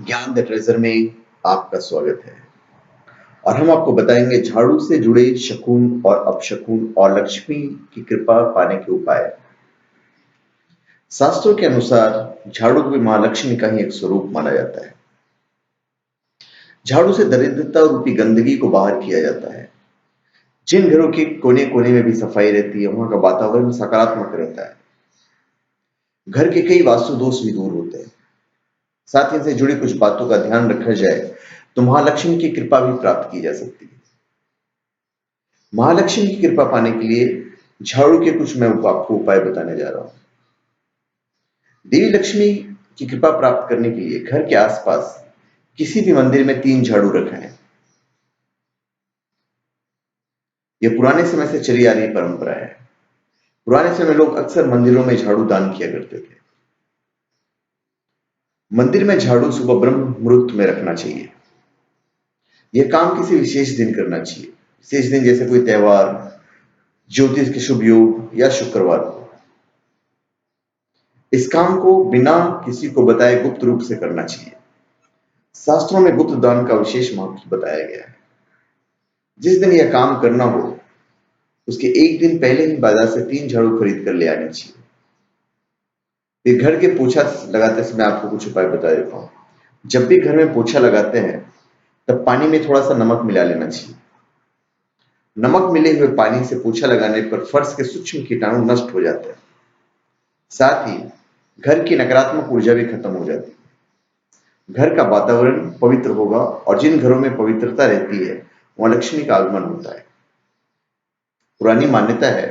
ज्ञान the treasure में आपका स्वागत है और हम आपको बताएंगे झाड़ू से जुड़े शकुन और अपशकुन और लक्ष्मी की कृपा पाने के उपाय। शास्त्रों के अनुसार झाड़ू को भी महालक्ष्मी का ही एक स्वरूप माना जाता है। झाड़ू से दरिद्रता रूपी गंदगी को बाहर किया जाता है। जिन घरों के कोने कोने में भी सफाई रहती है वहां का वातावरण सकारात्मक रहता है। घर के कई वास्तु दोष भी दूर होते हैं। साथ ही इनसे जुड़ी कुछ बातों का ध्यान रखा जाए तो महालक्ष्मी की कृपा भी प्राप्त की जा सकती है। महालक्ष्मी की कृपा पाने के लिए झाड़ू के कुछ मैं आपको उपाय बताने जा रहा हूं। देवी लक्ष्मी की कृपा प्राप्त करने के लिए घर के आसपास किसी भी मंदिर में 3 झाड़ू रखें। यह पुराने समय से चली आ रही परंपरा है। पुराने समय में लोग अक्सर मंदिरों में झाड़ू दान किया करते थे। मंदिर में झाड़ू सुबह ब्रह्म मुहूर्त में रखना चाहिए। यह काम किसी विशेष दिन करना चाहिए। विशेष दिन जैसे कोई त्योहार, ज्योतिष के शुभ योग या शुक्रवार को। इस काम को बिना किसी को बताए गुप्त रूप से करना चाहिए। शास्त्रों में गुप्त दान का विशेष महत्व बताया गया है। जिस दिन यह काम करना हो उसके एक दिन पहले ही बाजार से 3 झाड़ू खरीद कर ले आने चाहिए। फिर घर के पोछा लगाते समय आपको कुछ उपाय बता देता हूं। जब भी घर में पोछा लगाते हैं तब पानी में थोड़ा सा नमक मिला लेना चाहिए। नमक मिले हुए पानी से पोछा लगाने पर फर्श के सूक्ष्म कीटाणु नष्ट हो जाते हैं। साथ ही घर की नकारात्मक ऊर्जा भी खत्म हो जाती है। घर का वातावरण पवित्र होगा और जिन घरों में पवित्रता रहती है वहां लक्ष्मी का आगमन होता है। पुरानी मान्यता है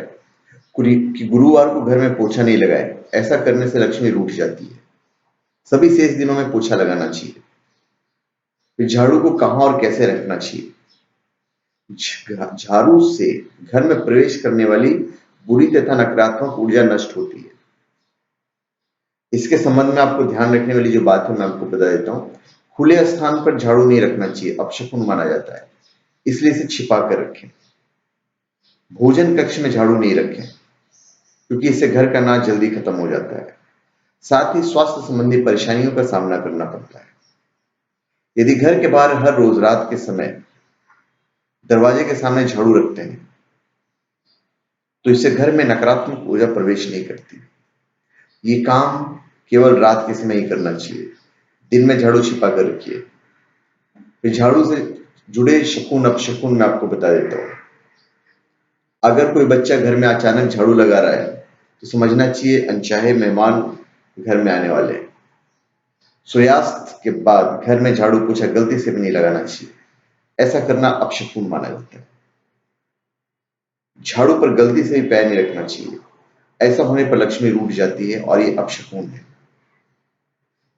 कि गुरुवार को घर में पोछा नहीं लगाए, ऐसा करने से लक्ष्मी रूठ जाती है। सभी शेष दिनों में पोछा लगाना चाहिए। फिर झाड़ू को कहां और कैसे रखना चाहिए। झाड़ू से घर में प्रवेश करने वाली बुरी तथा नकारात्मक ऊर्जा नष्ट होती है। इसके संबंध में आपको ध्यान रखने वाली जो बात है मैं आपको बता देता हूं। खुले स्थान पर झाड़ू नहीं रखना चाहिए, अपशकुन माना जाता है, इसलिए इसे छिपा कर रखें। भोजन कक्ष में झाड़ू नहीं रखें क्योंकि इससे घर का नाच जल्दी खत्म हो जाता है। साथ ही स्वास्थ्य संबंधी परेशानियों का सामना करना पड़ता है। यदि घर के बाहर हर रोज रात के समय दरवाजे के सामने झाड़ू रखते हैं तो इससे घर में नकारात्मक ऊर्जा प्रवेश नहीं करती। ये काम केवल रात के समय ही करना चाहिए। दिन में झाड़ू छिपा कर रखिए। फिर झाड़ू से जुड़े शकुन अपशकुन मैं आपको बता देता हूं। अगर कोई बच्चा घर में अचानक झाड़ू लगा रहा है तो समझना चाहिए अनचाहे मेहमान घर में आने वाले हैं। सूर्यास्त के बाद घर में झाड़ू पोछा गलती से भी नहीं लगाना चाहिए। ऐसा करना अपशकुन माना जाता है। झाड़ू पर गलती से भी पैर नहीं रखना चाहिए। ऐसा होने पर लक्ष्मी रूठ जाती है और ये अपशकुन है।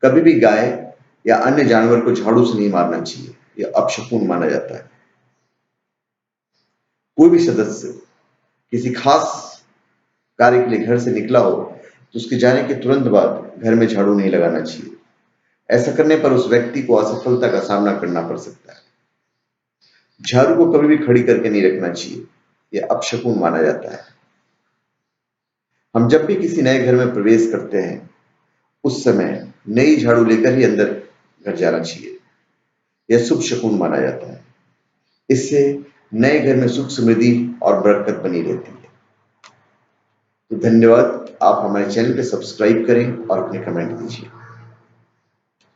कभी भी गाय या अन्य जानवर को झाड़ू से नहीं मारना चाहिए, यह अपशकुन माना जाता है। कोई भी सदस्य किसी खास कार्य के लिए घर से निकला हो तो उसके जाने के तुरंत बाद घर में झाड़ू नहीं लगाना चाहिए। ऐसा करने पर उस व्यक्ति को असफलता का सामना करना पड़ सकता है। झाड़ू को कभी भी खड़ी करके नहीं रखना चाहिए, यह अपशकुन माना जाता है। हम जब भी किसी नए घर में प्रवेश करते हैं उस समय नई झाड़ू लेकर ही अंदर घर जाना चाहिए। यह शुभ शकुन माना जाता है। इससे नए घर में सुख समृद्धि और बरकत बनी रहती है। तो धन्यवाद। आप हमारे चैनल पे सब्सक्राइब करें और अपने कमेंट दीजिए।